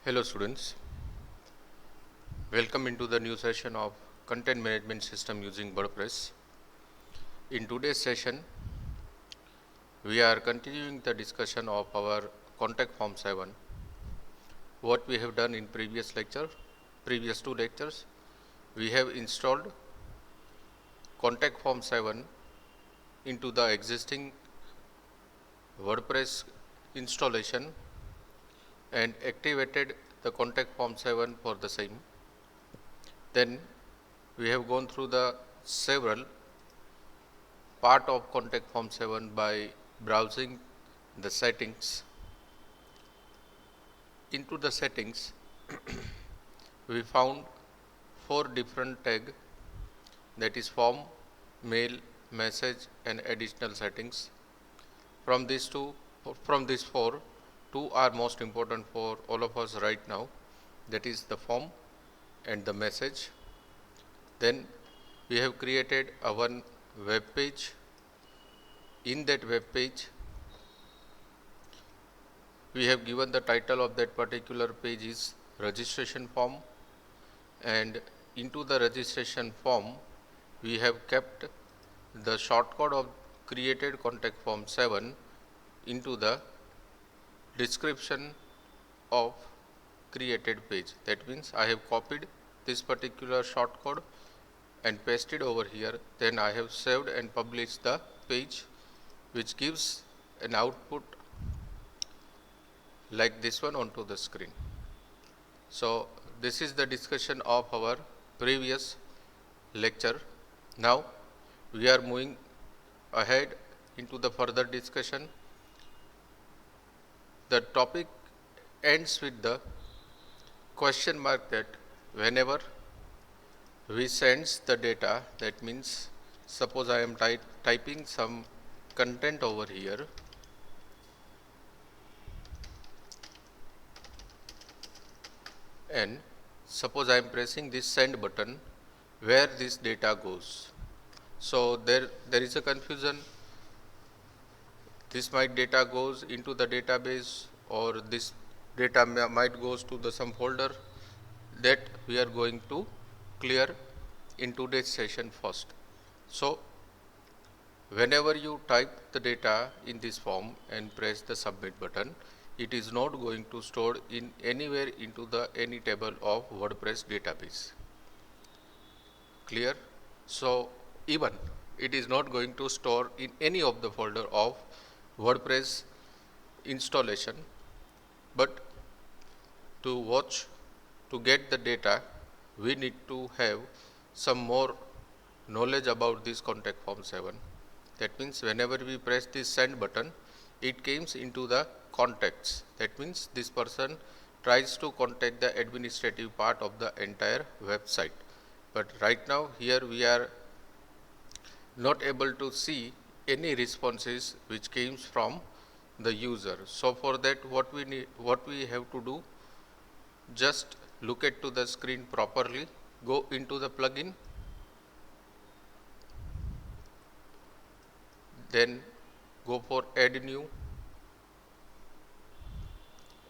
Hello students, welcome into the new session of Content Management System using WordPress. In today's session, we are continuing the discussion of our Contact Form 7. What we have done in previous two lectures, we have installed Contact Form 7 into the existing WordPress installation and activated the Contact Form 7 for the same. Then we have gone through the several part of Contact Form 7 by browsing the settings. Into the settings, we found 4 different tags, that is form, mail, message and additional settings. From these 4, 2 are most important for all of us right now, that is the form and the message. Then we have created a one web page. In that web page, we have given the title of that particular page is registration form, and into the registration form we have kept the shortcode of created Contact Form 7 into the description of created page. That means I have copied this particular shortcode and pasted over here. Then I have saved and published the page, which gives an output like this one onto the screen. So this is the discussion of our previous lecture. Now we are moving ahead into the further discussion. The topic ends with the question mark, that whenever we sends the data, that means suppose I am typing some content over here, and suppose I am pressing this send button, where this data goes. So there is a confusion. This might data goes into the database, or this data might goes to the some folder. That we are going to clear in today's session first. So whenever you type the data in this form and press the submit button, it is not going to store in anywhere into the any table of WordPress database. Clear? So even it is not going to store in any of the folder of WordPress installation. But to get the data, we need to have some more knowledge about this Contact Form 7. That means whenever we press this send button, it comes into the contacts. That means this person tries to contact the administrative part of the entire website. But right now here we are not able to see any responses which came from the user. So for that, what we have to do, just look at to the screen properly, go into the plugin, then go for add new,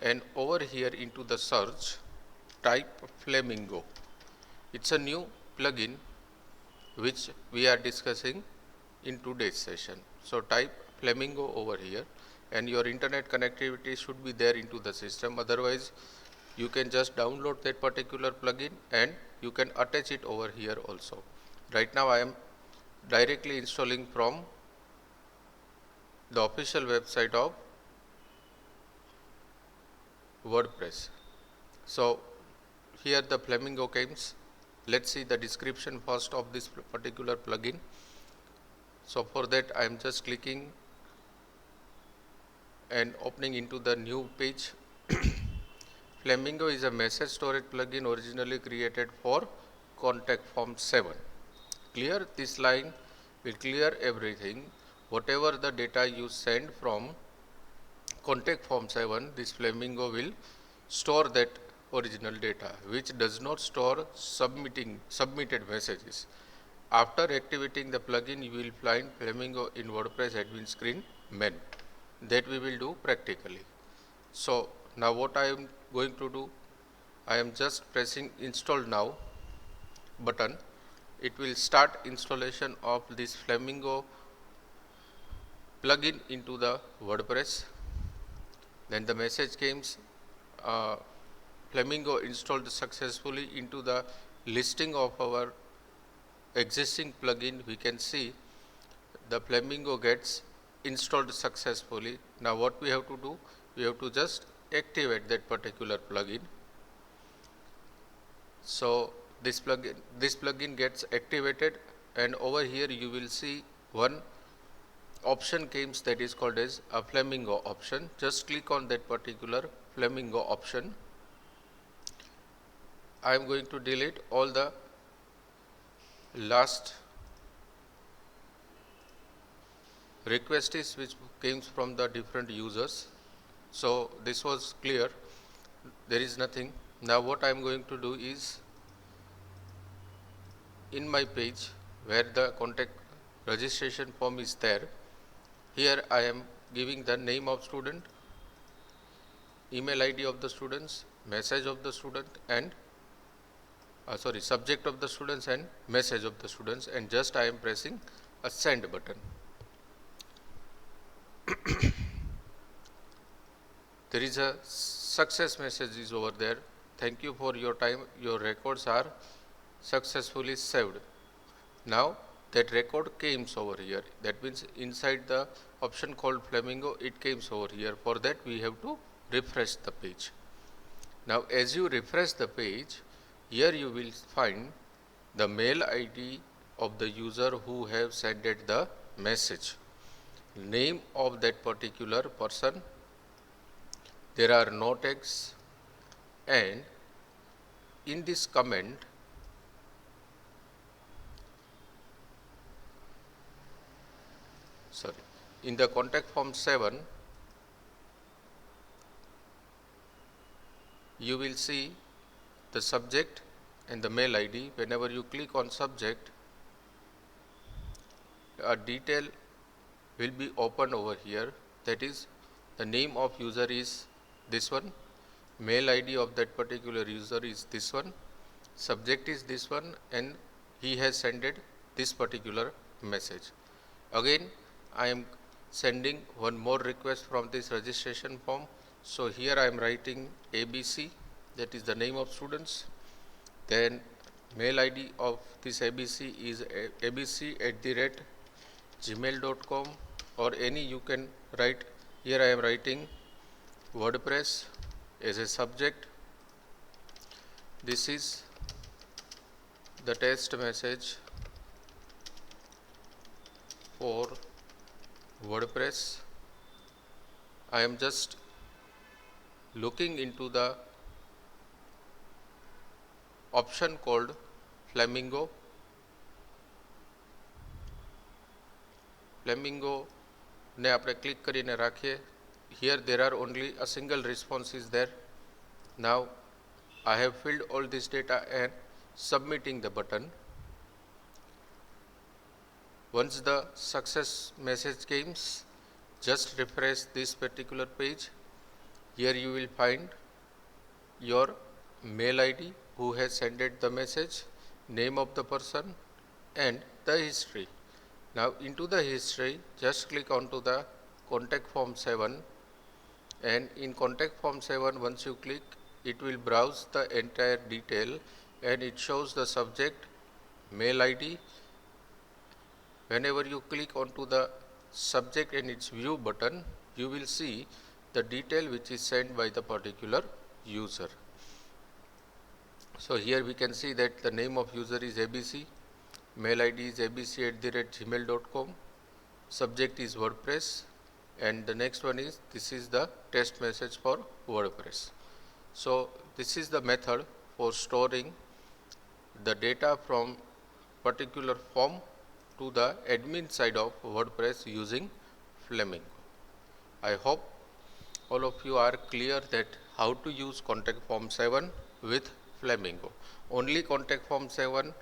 and over here into the search type Flamingo. It's a new plugin which we are discussing in today's session. So type Flamingo over here, and your internet connectivity should be there into the system. Otherwise you can just download that particular plugin and you can attach it over here also. Right now I am directly installing from the official website of WordPress. So here the Flamingo comes. Let's see the description first of this particular plugin. So for that I am just clicking and opening into the new page. Flamingo is a message storage plugin originally created for Contact Form 7. Clear? This line will clear everything. Whatever the data you send from Contact Form 7, this Flamingo will store that original data, which does not store submitted messages. After activating the plugin, you will find Flamingo in WordPress admin screen main. That we will do practically. So now what I am going to do, I am just pressing install now button. It will start installation of this Flamingo plugin into the WordPress. Then the message comes, Flamingo installed successfully into the listing of our existing plugin. We can see the Flamingo gets installed successfully. Now what we have to do, we have to just activate that particular plugin. So this plugin gets activated, and over here you will see one option comes that is called as a Flamingo option. Just click on that particular Flamingo option. I am going to delete all the last requests which came from the different users. So this was clear, there is nothing. Now what I am going to do is, in my page where the contact registration form is there, here I am giving the name of student, email ID of the students, message of the student, and subject of the students and message of the students, and just I am pressing a send button. There is a success message is over there. Thank you for your time. Your records are successfully saved. Now that record comes over here. That means inside the option called Flamingo, it comes over here. For that we have to refresh the page. Now as you refresh the page, here you will find the mail ID of the user who have sent the message, name of that particular person. There are no tags, and in this comment in the contact form 7, you will see the subject and the mail ID. Whenever you click on subject, a detail will be opened over here. That is, the name of user is this one, mail ID of that particular user is this one, subject is this one, and he has sent this particular message. Again, I am sending one more request from this registration form. So here I am writing ABC, that is the name of students. Then mail ID of this ABC is abc@gmail.com, or any you can write. Here I am writing WordPress as a subject. This is the test message for WordPress. I am just looking into the option called Flamingo. Flamingo ને આપણે click કરીને રાખીએ. Here there are only a single response is there. Now I have filled all this data and submitting the button. Once the success message comes, just refresh this particular page. Here you will find your mail ID who has sent the message, name of the person, and the history. Now into the history, just click onto the contact form 7, and in contact form 7, once you click, it will browse the entire detail, and it shows the subject, mail ID. Whenever you click onto the subject and its view button, you will see the detail which is sent by the particular user. So here we can see that the name of user is ABC, mail ID is abc@gmail.com, subject is WordPress, and the next one is, this is the test message for WordPress. So this is the method for storing the data from particular form to the admin side of WordPress using Flamingo. I hope all of you are clear that how to use contact form 7 with Flamingo. Only contact form 7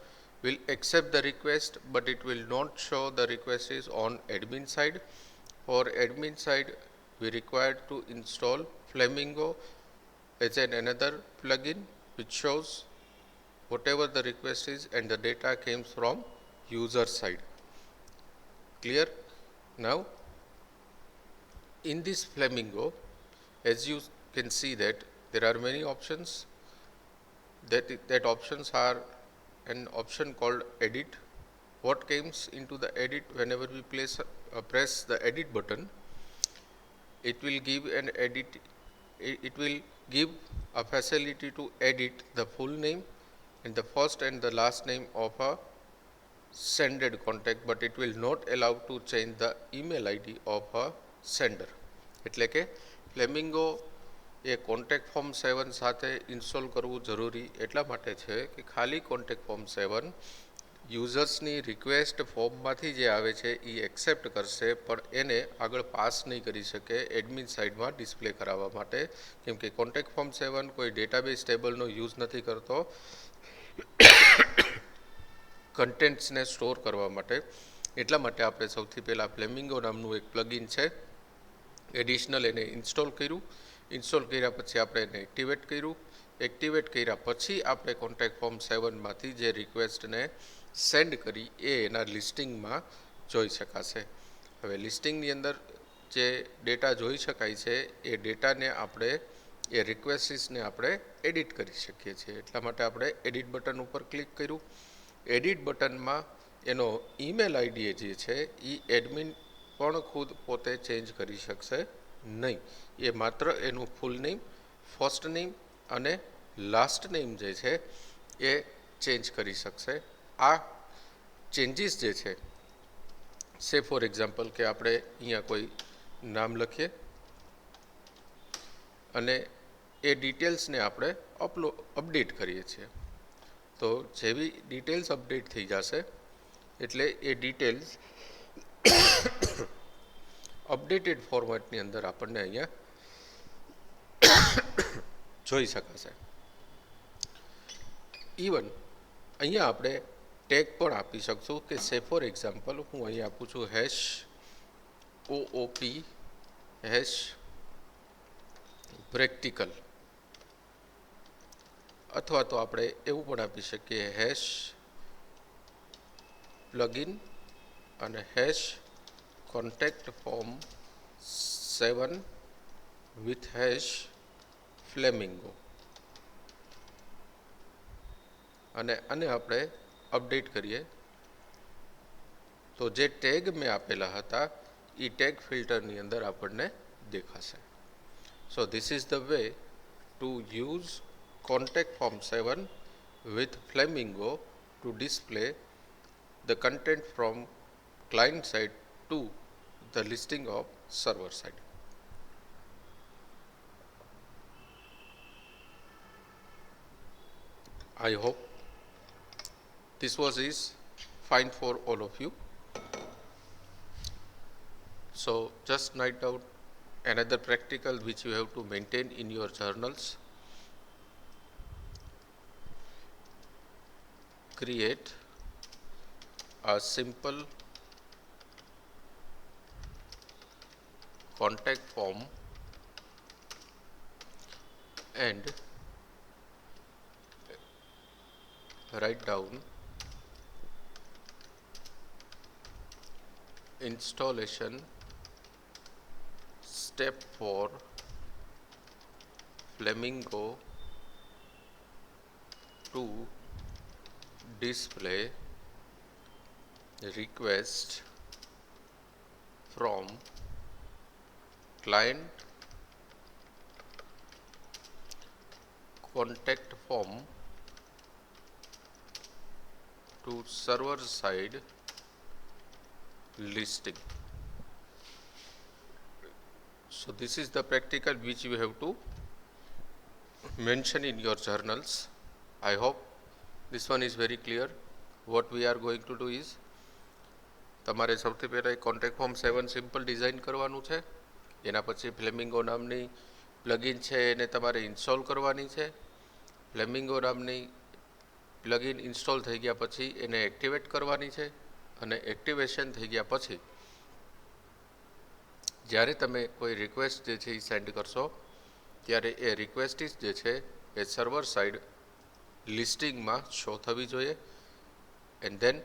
will accept the request, but it will not show the request is on admin side. For admin side, we require to install Flamingo as another plugin which shows whatever the request is and the data came from user side. Clear? Now in this Flamingo, as you can see that there are many options. That options are an option called edit. What comes into the edit whenever we press the edit button, it will give it will give a facility to edit the full name and the first and the last name of a sended contact, but it will not allow to change the email ID of a sender. એટલે કે flamingo એ contact form 7 સાથે install કરવું જરૂરી એટલા માટે છે કે ખાલી કોન્ટેક્ટ ફોર્મ 7 યુઝર્સની રિક્વેસ્ટ ફોર્મમાંથી જે આવે છે એ એક્સેપ્ટ કરશે, પણ એને આગળ પાસ નહીં કરી શકે એડમિન સાઇડમાં ડિસ્પ્લે કરાવવા માટે, કેમ કે કોન્ટેક્ટ ફોર્મ 7 કોઈ ડેટાબેઝ ટેબલનો યુઝ નથી કરતો કન્ટેન્ટ્સને સ્ટોર કરવા માટે. એટલા માટે આપણે સૌથી પહેલાં ફ્લેમિંગો નામનું એક પ્લગઇન છે એડિશનલ, એને ઇન્સ્ટોલ કર્યું. ઇન્સ્ટોલ કર્યા પછી આપણે એને એક્ટિવેટ કર્યું. એક્ટિવેટ કર્યા પછી આપણે કોન્ટેક્ટ ફોર્મ 7માંથી જે રિક્વેસ્ટને સેન્ડ કરી એ એના લિસ્ટિંગમાં જોઈ શકાશે. હવે લિસ્ટિંગની અંદર જે ડેટા જોઈ શકાય છે એ ડેટાને આપણે એ રિક્વેસ્ટીસને આપણે એડિટ કરી શકીએ છીએ. એટલા માટે આપણે એડિટ બટન ઉપર ક્લિક કર્યું. એડિટ બટનમાં એનો ઈમેલ આઈડી જે છે એ એડમિન પણ ખુદ પોતે ચેન્જ કરી શકશે નહીં. એ માત્ર એનું ફૂલ નેમ, ફર્સ્ટ નેમ અને લાસ્ટ નેમ જે છે એ ચેન્જ કરી શકશે. આ ચેન્જીસ જે છે, સે ફોર એક્ઝામ્પલ કે આપણે અહીંયા કોઈ નામ લખીએ અને એ ડિટેલ્સને આપણે અપડેટ કરીએ છીએ, તો જેવી ડિટેલ્સ અપડેટ થઈ જશે એટલે એ ડિટેલ્સ અપડેટેડ ફોર્મેટની અંદર આપણને અહીંયા જોઈ શકાશે. ઇવન અહીંયા આપણે ટેગ પણ આપી શકશું કે સે ફોર એક્ઝામ્પલ હું અહીંયા આપું છું #OOP #practical, અથવા તો આપણે એવું પણ આપી શકીએ #plugin અને #contact form 7 with #flamingo, અને આને આપણે અપડેટ કરીએ તો જે ટેગ મેં આપેલા હતા એ ટેગ ફિલ્ટરની અંદર આપણને દેખાશે. So this is the way to use contact form 7 with Flamingo to display the content from client side to the listing of server side. I hope this is fine for all of you. So just write down another practical which you have to maintain in your journals. Create a simple contact form and write down installation step for Flamingo to display request from client contact form to server side listing. So this is the practical which you have to mention in your journals. I hope this one is very clear. What we are going to do is, તમારે સૌથી પહેલાં contact form 7 simple design કરવાનું છે. એના પછી flamingo નામની plugin છે એને તમારે ઇન્સ્ટોલ કરવાની છે. ફ્લેમિંગો નામની પ્લગઇન ઇન્સ્ટોલ થઈ ગયા પછી એને એક્ટિવેટ કરવાની છે, અને એક્ટિવેશન થઈ ગયા પછી જ્યારે તમે કોઈ રિક્વેસ્ટ જે છે એ સેન્ડ કરશો ત્યારે એ રિક્વેસ્ટીસ જે છે એ સર્વર સાઇડ લિસ્ટિંગમાં શો થવી જોઈએ, and then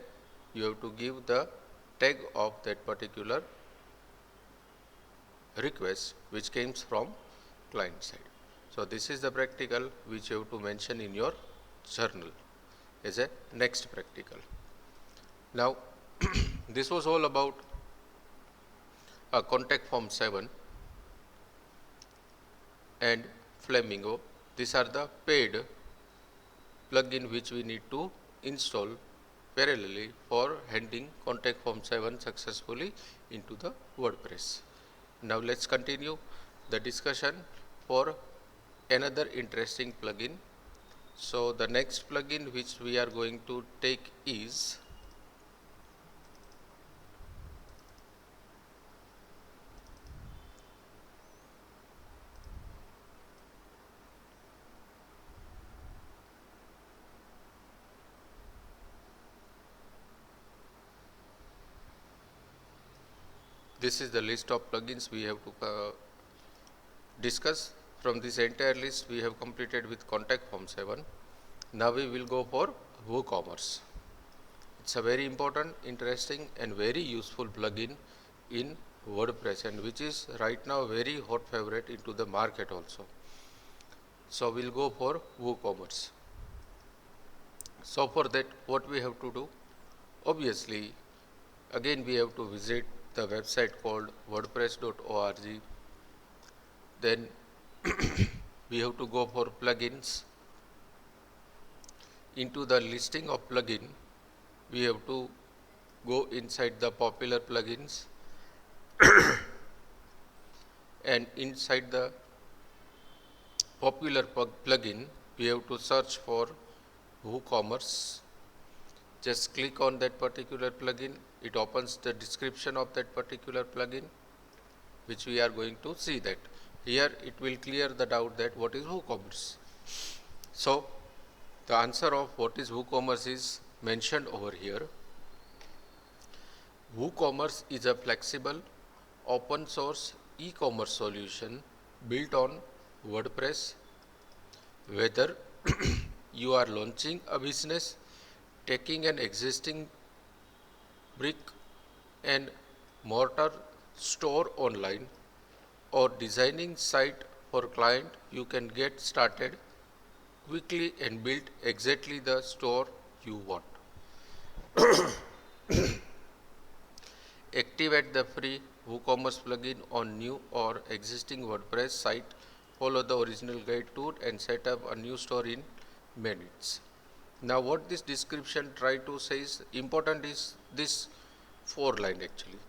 you have to give the tag of that particular request which comes from client side. So this is the practical which you have to mention in your journal as a next practical. Now this was all about contact form 7 and Flamingo. These are the paid plugin which we need to install parallelly for handling contact form 7 successfully into the WordPress. Now let's continue the discussion for another interesting plugin. So the next plugin which we are going to take is this is the list of plugins we have to discuss. From this entire list we have completed with contact form 7. Now we will go for WooCommerce. It's a very important, interesting and very useful plugin in WordPress, and which is right now very hot favorite into the market also. So we'll go for WooCommerce. So for that, what we have to do? Obviously, again we have to visit the website called wordpress.org. Then we have to go for plugins. Into the listing of plugin, we have to go inside the popular plugins and inside the popular plugin we have to search for WooCommerce. Just click on that particular plugin. It opens the description of that particular plugin, which we are going to see that. Here it will clear the doubt that what is WooCommerce. So the answer of what is WooCommerce is mentioned over here. WooCommerce is a flexible, open source e-commerce solution built on WordPress. Whether you are launching a business, taking an existing brick and mortar store online, or designing site for client, you can get started quickly and build exactly the store you want. Activate the free WooCommerce plugin on new or existing WordPress site, follow the original guide tour and set up a new store in minutes. Now what this description try to say is important is this 4 line actually.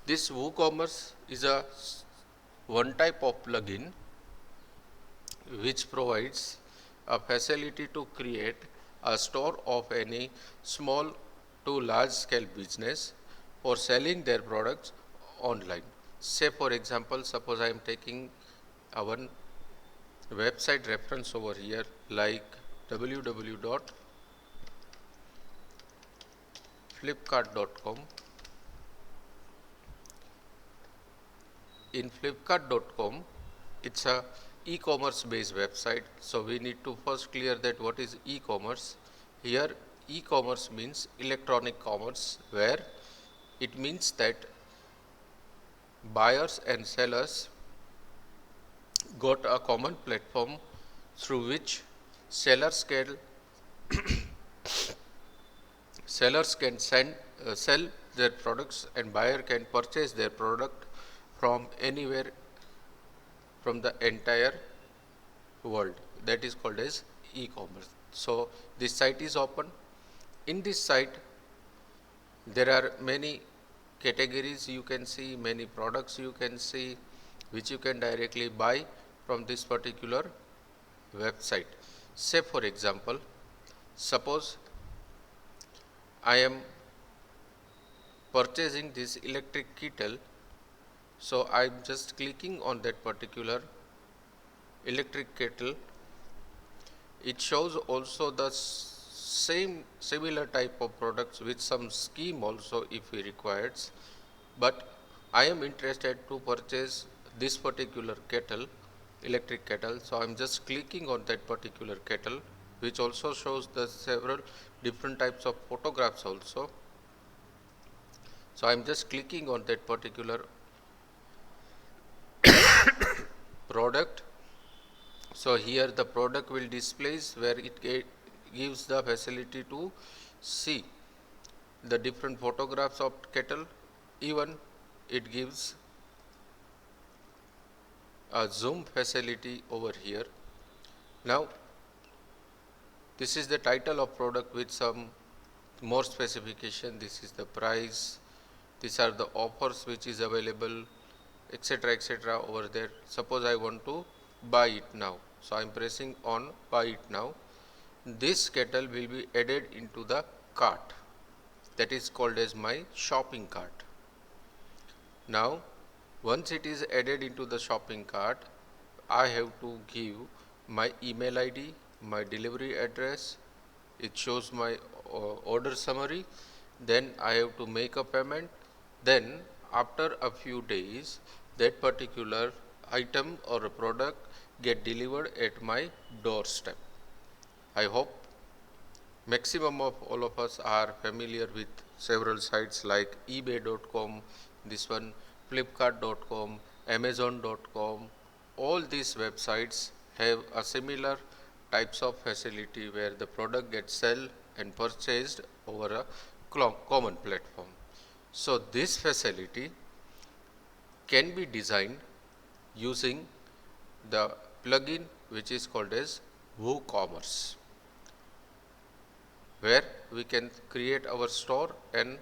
This WooCommerce is a one type of plugin which provides a facility to create a store of any small to large scale business for selling their products online. Say for example, suppose I am taking our website reference over here like www.flipkart.com. In flipkart.com, it's a e-commerce based website. So we need to first clear that what is e-commerce. Here e-commerce means electronic commerce, where it means that buyers and sellers got a common platform through which sellers can sell their products and buyer can purchase their product from anywhere from the entire world. That is called as e-commerce. So this site is open. In this site there are many categories you can see, many products you can see, which you can directly buy from this particular website. Say for example, suppose I am purchasing this electric kettle, so I am just clicking on that particular electric kettle. It shows also the similar type of products with some scheme also if we requires, but I am interested to purchase this particular kettle, electric kettle, so I am just clicking on that particular kettle which also shows the several different types of photographs also. So I am just clicking on that particular product. So here the product will displays where it gives the facility to see the different photographs of kettle. Even it gives a zoom facility over here. Now this is the title of product with some more specification. This is the price, these are the offers which is available, etc., etc. over there. Suppose I want to buy it now, so I am pressing on buy it now. This kettle will be added into the cart, that is called as my shopping cart. Now once it is added into the shopping cart, I have to give my email ID, my delivery address, it shows my order summary, then I have to make a payment, then after a few days that particular item or a product get delivered at my doorstep. I hope maximum of all of us are familiar with several sites like ebay.com, this one flipkart.com, amazon.com. All these websites have a similar types of facility where the product gets sold and purchased over a common platform. So this facility can be designed using the plugin which is called as WooCommerce, where we can create our store and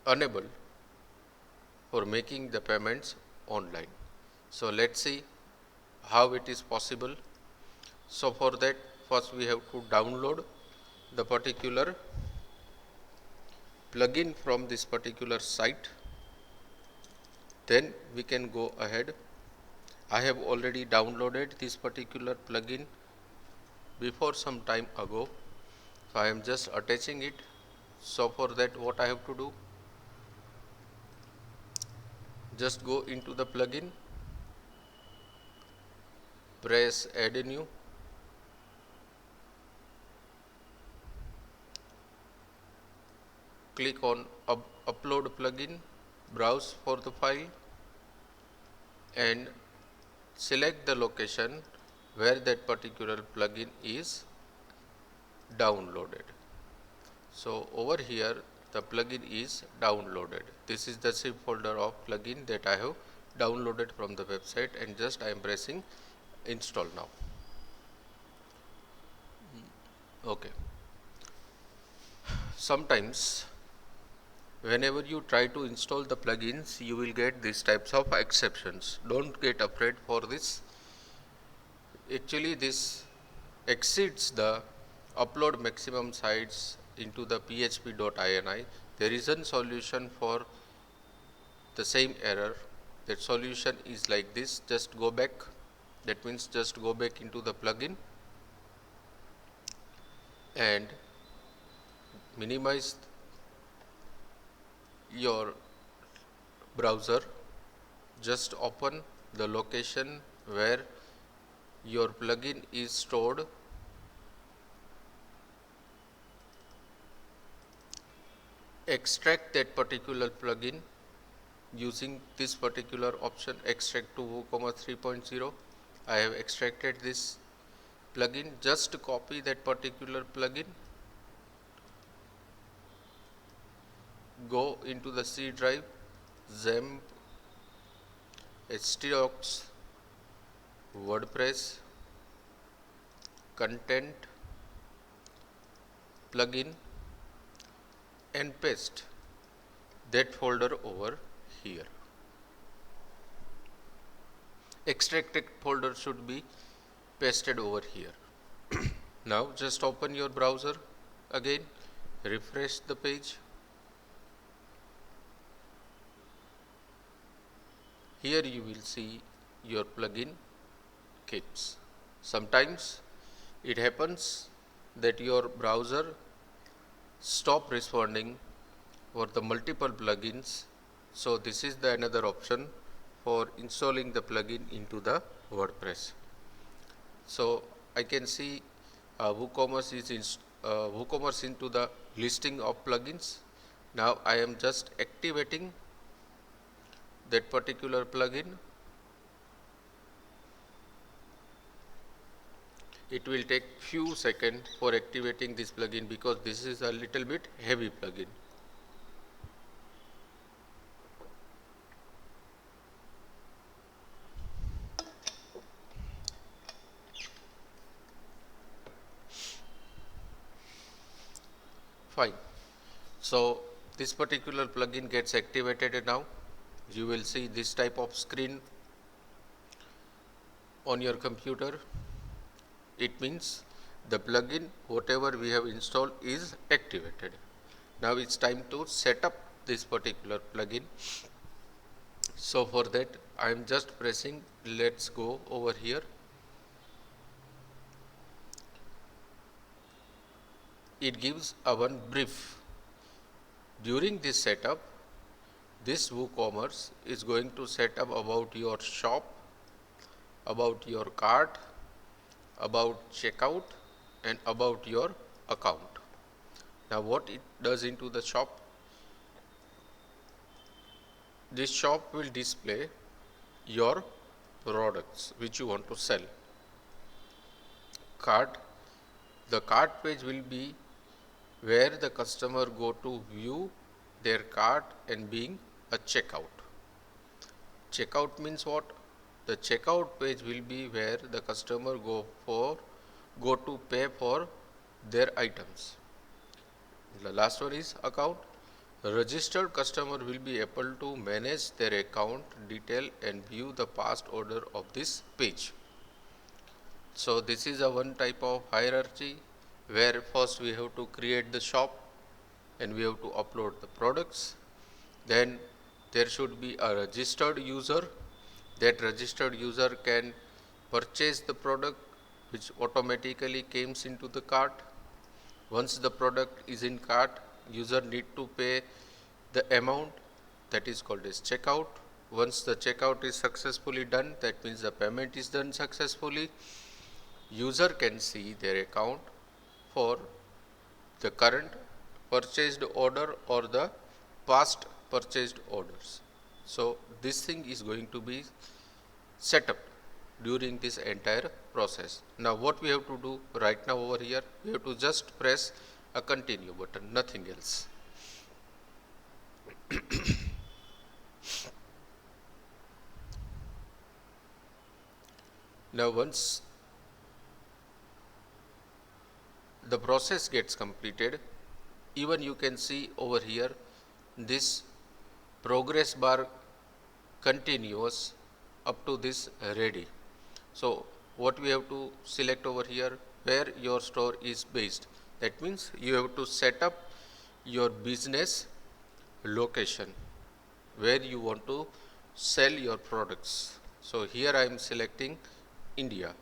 enable for making the payments online. So let's see how it is possible. So for that, first we have to download the particular plugin from this particular site. Then we can go ahead. I have already downloaded this particular plugin before some time ago, so I am just attaching it. So for that, what I have to do, just go into the plugin, press add new, click on upload plugin, browse for the file and select the location where that particular plugin is downloaded. So over here the plugin is downloaded. This is the zip folder of plugin that I have downloaded from the website, and just I am pressing install now. Okay. Sometimes whenever you try to install the plugins, you will get these types of exceptions. Don't get afraid for this. Actually this exceeds the upload maximum size into the php.ini. There is a solution for the same error. That solution is like this. Just go back, that means just go back into the plugin and minimize your browser. Just open the location where your plugin is stored. Extract that particular plugin using this particular option, extract to WooCommerce 3.0. I have extracted this plugin. Just copy that particular plugin, go into the C drive, XAMPP, htdocs, WordPress, content, plugin, and paste that folder over here. Extracted folder should be pasted over here. Now just open your browser again, refresh the page. Here you will see your plugin kits. Sometimes it happens that your browser stop responding for the multiple plugins. So this is the another option for installing the plugin into the WordPress. So I can see WooCommerce is WooCommerce into the listing of plugins. Now I am just activating that particular plugin. It will take few seconds for activating this plugin because this is a little bit heavy plugin. Fine. So this particular plugin gets activated now. You will see this type of screen on your computer. It means the plugin whatever we have installed is activated. Now it's time to set up this particular plugin. So for that I am just pressing, let's go over here. It gives a one brief. During this setup, this WooCommerce is going to set up about your shop, about your cart, about checkout, and about your account. Now what it does into the shop? This shop will display your products which you want to sell. Cart, the cart page will be where the customer go to view their cart and being a checkout. Checkout means what? The checkout page will be where the customer go to pay for their items. The last one is account. A registered customer will be able to manage their account detail and view the past order of this page. So this is a one type of hierarchy where first we have to create the shop and we have to upload the products. Then there should be a registered user. That registered user can purchase the product which automatically comes into the cart. Once the product is in cart, user need to pay the amount, that is called as checkout. Once the checkout is successfully done, that means the payment is done successfully, user can see their account for the current purchased order or the past purchased orders. So this thing is going to be set up during this entire process. Now what we have to do right now over here, we have to just press a continue button, nothing else. Now once the process gets completed, even you can see over here this progress bar continuous up to this ready. So what we have to select over here, where your store is based. That means you have to set up your business location where you want to sell your products. So here I am selecting India,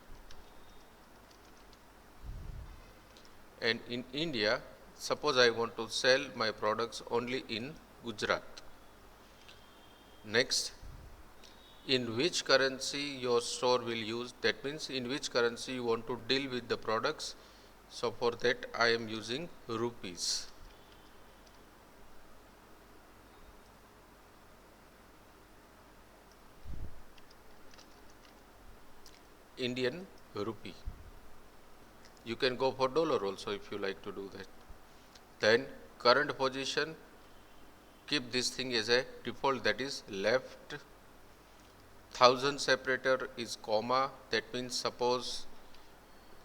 and in India suppose I want to sell my products only in Gujarat. Next, in which currency your store will use, that means in which currency you want to deal with the products. So for that I am using rupees. Indian rupee. You can go for dollar also if you like to do that. Then current position, keep this thing as a default, that is left. 1000 separator is comma, that means suppose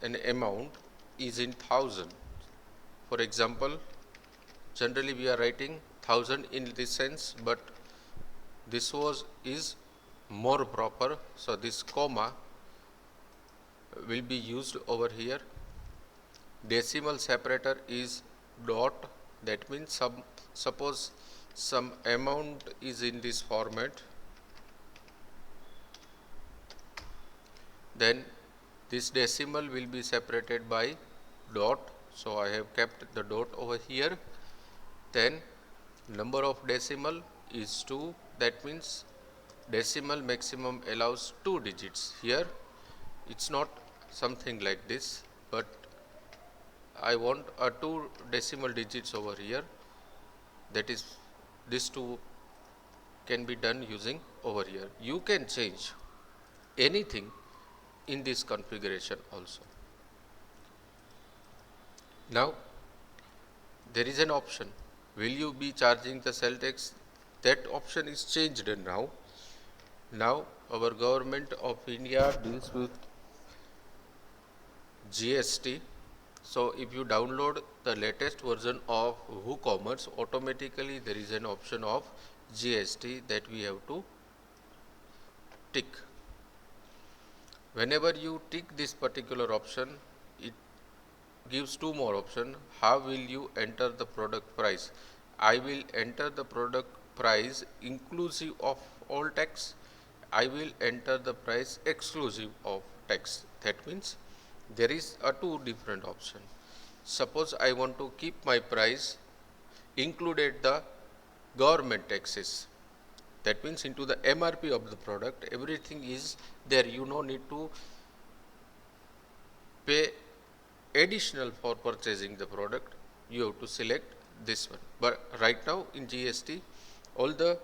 an amount is in 1000. For example, generally we are writing 1000 in this sense, but this is more proper. So this comma will be used over here. Decimal separator is dot, that means suppose some amount is in this format, then this decimal will be separated by dot. So I have kept the dot over here. Then number of decimal is 2, that means decimal maximum allows 2 digits. Here it's not something like this, but I want a 2 decimal digits over here, that is this two can be done using over here. You can change anything in this configuration also. Now there is an option, will you be charging the cell tax? That option is changed now. Now our government of India deals with GST. So if you download the latest version of WooCommerce, automatically there is an option of GST that we have to tick. Whenever you tick this particular option, it gives two more options. How will you enter the product price? I will enter the product price inclusive of all tax. I will enter the price exclusive of tax. That means there is a two different option. Suppose I want to keep my price included the government taxes. That means into the MRP of the product, everything is there. You no need to pay additional for purchasing the product. You have to select this one. But right now in GST, all the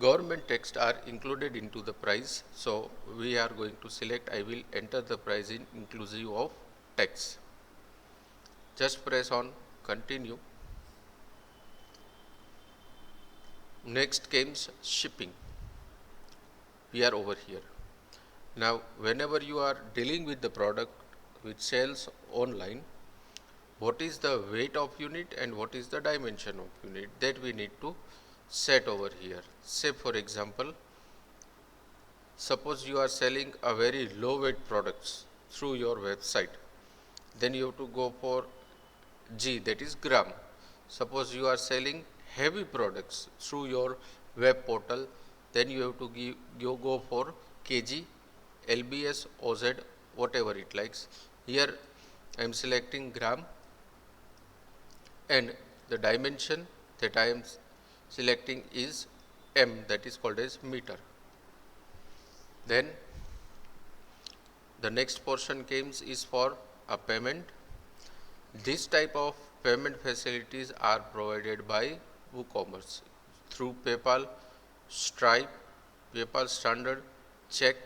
government tax are included into the price. So we are going to select, I will enter the price in inclusive of tax. Just press on continue. Next comes shipping. We are over here. Now whenever you are dealing with the product which sells online, what is the weight of unit and what is the dimension of unit, that we need to set over here. Say for example, suppose you are selling a very low weight products through your website, then you have to go for G, that is gram. Suppose you are selling heavy products through your web portal, then you have to go for kg, lbs, oz, whatever it likes. Here I am selecting gram, and the dimension that I am selecting is m, that is called as meter. Then the next portion comes is for a payment. This type of payment facilities are provided by WooCommerce through PayPal, Stripe, PayPal Standard, check,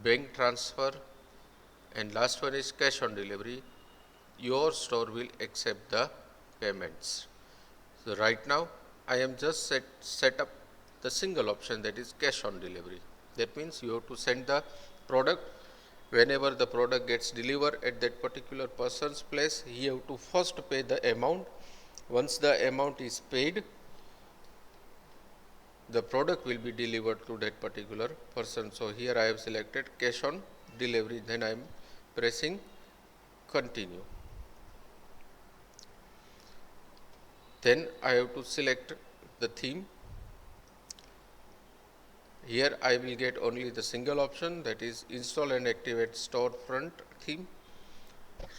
bank transfer, and last one is cash on delivery. Your store will accept the payments. So right now I am just set up the single option, that is cash on delivery. That means you have to send the product. Whenever the product gets delivered at that particular person's place, he have to first pay the amount. Once the amount is paid, the product will be delivered to that particular person. So here I have selected cash on delivery, then I am pressing continue. Then I have to select the theme. Here I will get only the single option, that is install and activate storefront theme.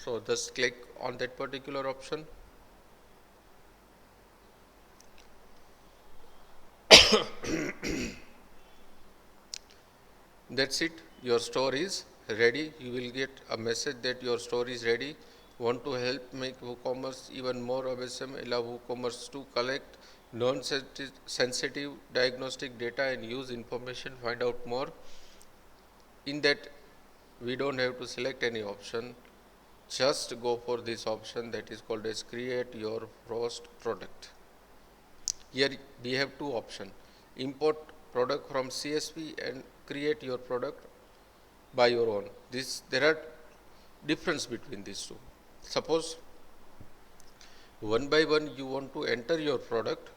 So just click on that particular option. That's it, your store is ready. You will get a message that your store is ready. Want to help make WooCommerce even more awesome? Allow WooCommerce to collect non-sensitive diagnostic data and use information. Find out more. In that, we don't have to select any option. Just go for this option that is called as create your first product. Here we have two options: import product from CSV and create your product by your own. There are difference between these two. Suppose one by one you want to enter your product,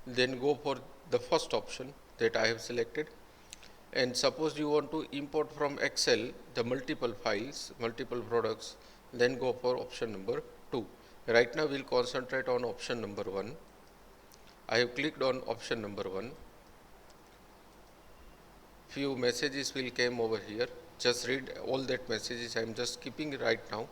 then go for the first option that I have selected. And suppose you want to import from Excel the multiple files, multiple products, then go for option number 2. Right now we'll concentrate on option number 1. I have clicked on option number 1. Few messages will come over here. Just read all that messages. I am just skipping right now.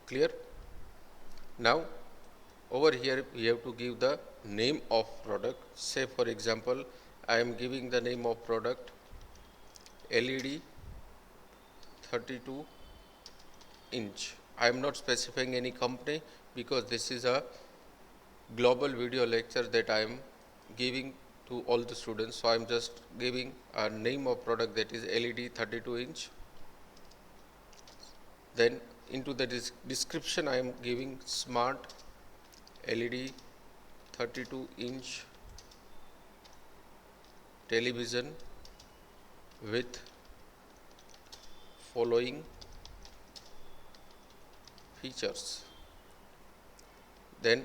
Clear? Now over here we have to give the name of product. Say for example, I am giving the name of product LED 32 inch. I am not specifying any company because this is a global video lecture that I am giving to all the students. So I am just giving a name of product, that is LED 32 inch. Then into the description I am giving smart LED 32 inch television with following features. Then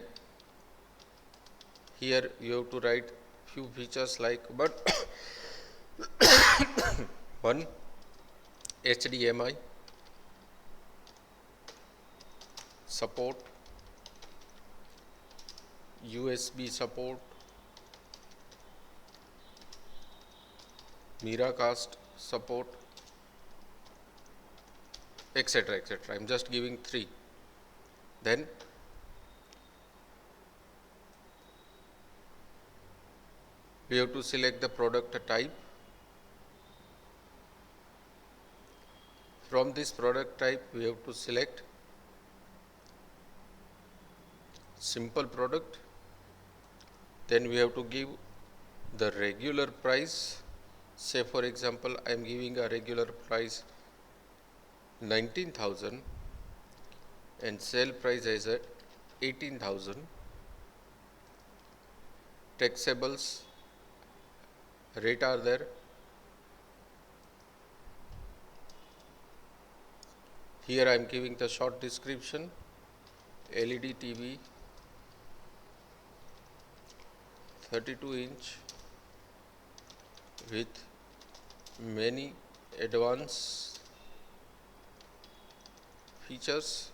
here you have to write few features like, but one, HDMI support, USB support, Miracast support, etc. etc. I am just giving 3. Then we have to select the product type. From this product type we have to select simple product. Then we have to give the regular price. Say for example, I am giving a regular price 19,000 and sale price is at 18,000. Taxables rate are there. Here I am giving the short description. LED TV 32 inch with many advanced features,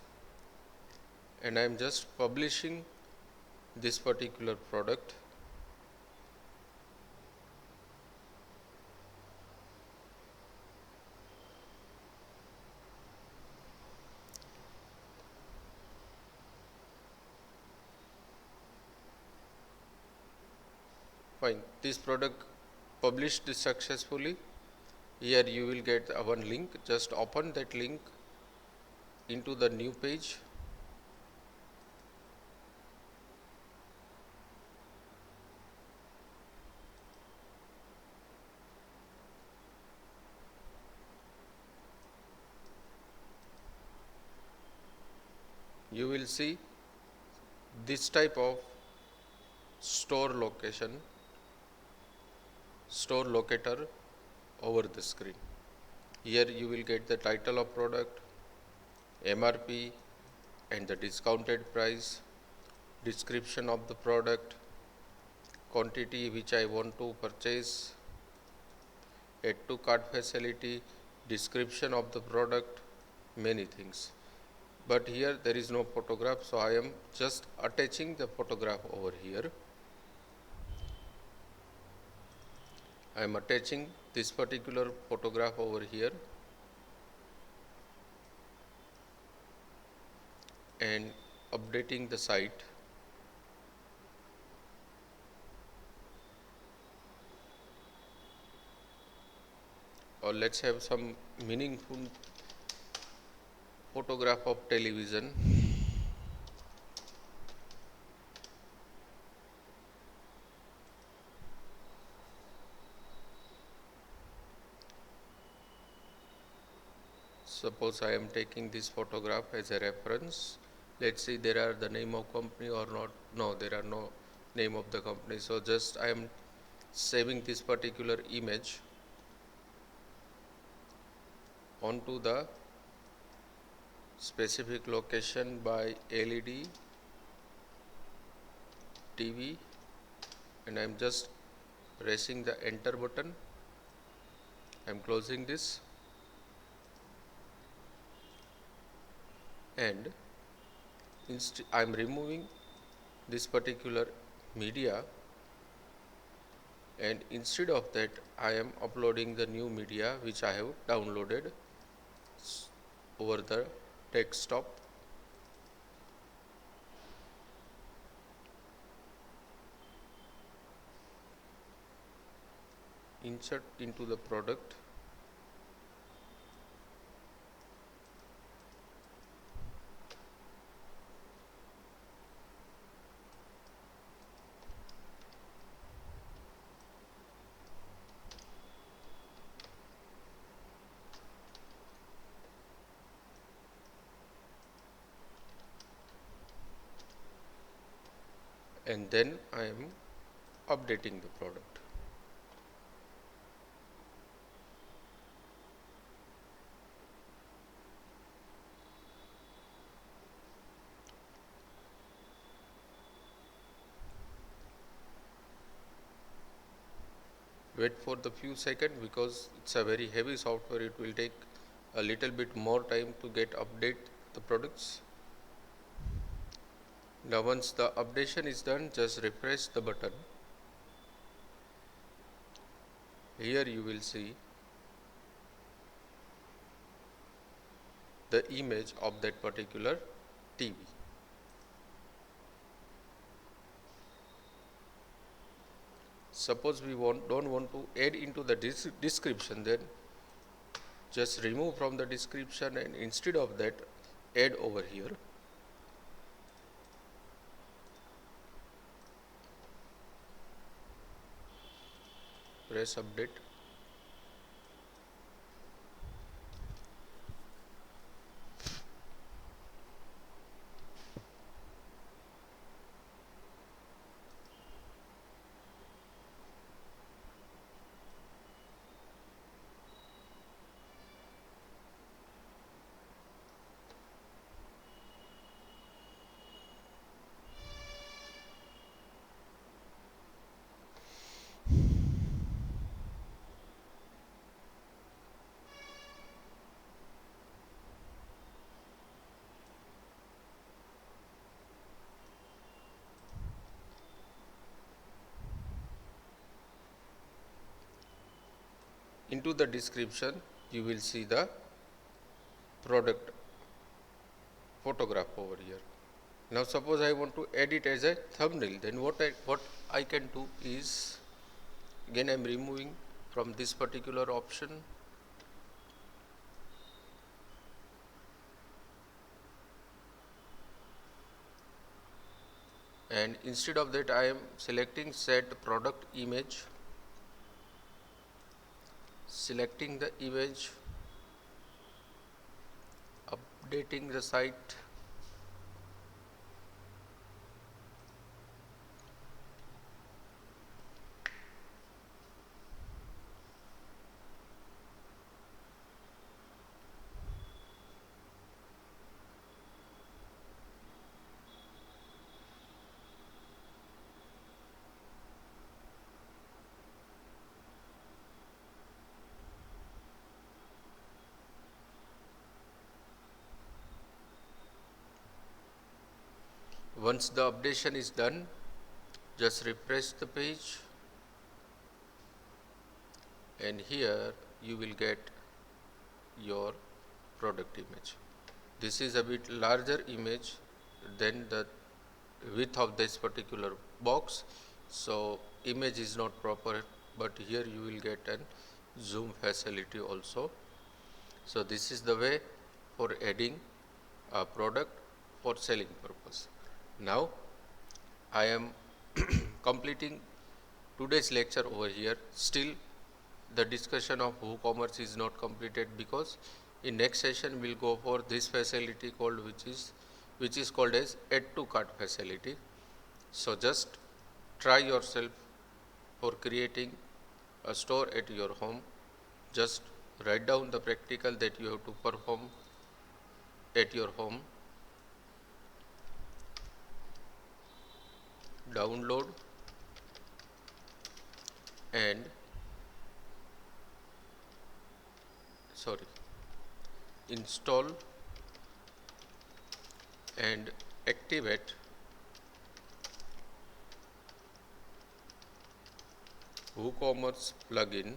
and I am just publishing this particular product. Fine, this product published successfully. Here you will get one link. Just open that link into the new page. You will see this type of store locator over the screen. Here you will get the title of product, MRP and the discounted price, description of the product, quantity which I want to purchase, add to cart facility, description of the product, many things. But here there is no photograph, so I am just attaching the photograph over here. I am attaching this particular photograph over here and updating the site. Or let's have some meaningful photograph of television. Suppose I am taking this photograph as a reference. Let's see there are the name of company or not. No, there are no name of the company. So just I am saving this particular image onto the specific location by LED TV, and I am just pressing the enter button. I am closing this and I am removing this particular media, and instead of that I am uploading the new media which I have downloaded over the desktop. insert into the product, and then I am updating the product. Wait for the few seconds because it's a very heavy software. It will take a little bit more time to get update the products. Now once the updation is done, just refresh the button. Here you will see the image of that particular TV. Suppose we don't want to add into the description, then just remove from the description and instead of that add over here. Press update. Into the description you will see the product photograph over here. Now suppose I want to add it as a thumbnail, then what I can do is, again I am removing from this particular option, and instead of that I am selecting set product image, selecting the image, updating the site, once the updation is done, just refresh the page and here you will get your product image. This is a bit larger image than the width of this particular box, so image is not proper, but here you will get an zoom facility also. So this is the way for adding a product for selling purpose. Now I am completing today's lecture over here. Still the discussion of WooCommerce is not completed because in next session we'll go for this facility called which is called as add to cart facility. So just try yourself for creating a store at your home. Just write down the practical that you have to perform at your home, download and install and activate WooCommerce plugin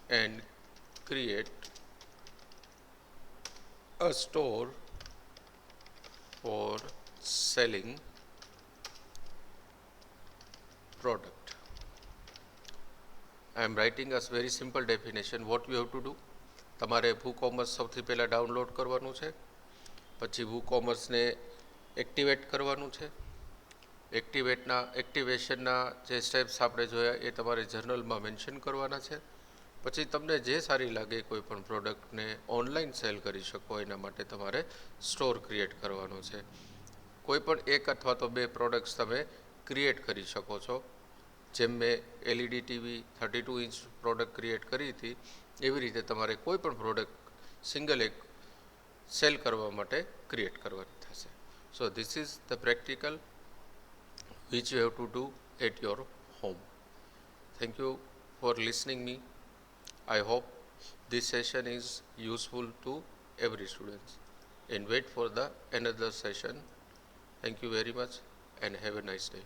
and create a store for selling product. I am writing a very simple definition. What you have to do, તમારે WooCommerce સૌથી પહેલાં download કરવાનું છે, પછી WooCommerceને activate કરવાનું છે. એક્ટિવેશનના જે steps આપણે જોયા એ તમારે જર્નલમાં મેન્શન કરવાના છે. પછી તમને જે સારી લાગે કોઈ પણ પ્રોડક્ટને ઓનલાઈન સેલ કરી શકો એના માટે તમારે સ્ટોર ક્રિએટ કરવાનો છે. કોઈ પણ એક અથવા તો બે પ્રોડક્ટ્સ તમે ક્રિએટ કરી શકો છો. જેમ મેં LED TV 32 inch product create કરી હતી એવી રીતે તમારે કોઈ પણ પ્રોડક્ટ સિંગલ એક સેલ કરવા માટે ક્રિએટ કરવાની થશે. So this is the practical which you have to do at your home. Thank you for listening me. I hope this session is useful to every student and wait for the another session. Thank you very much and have a nice day.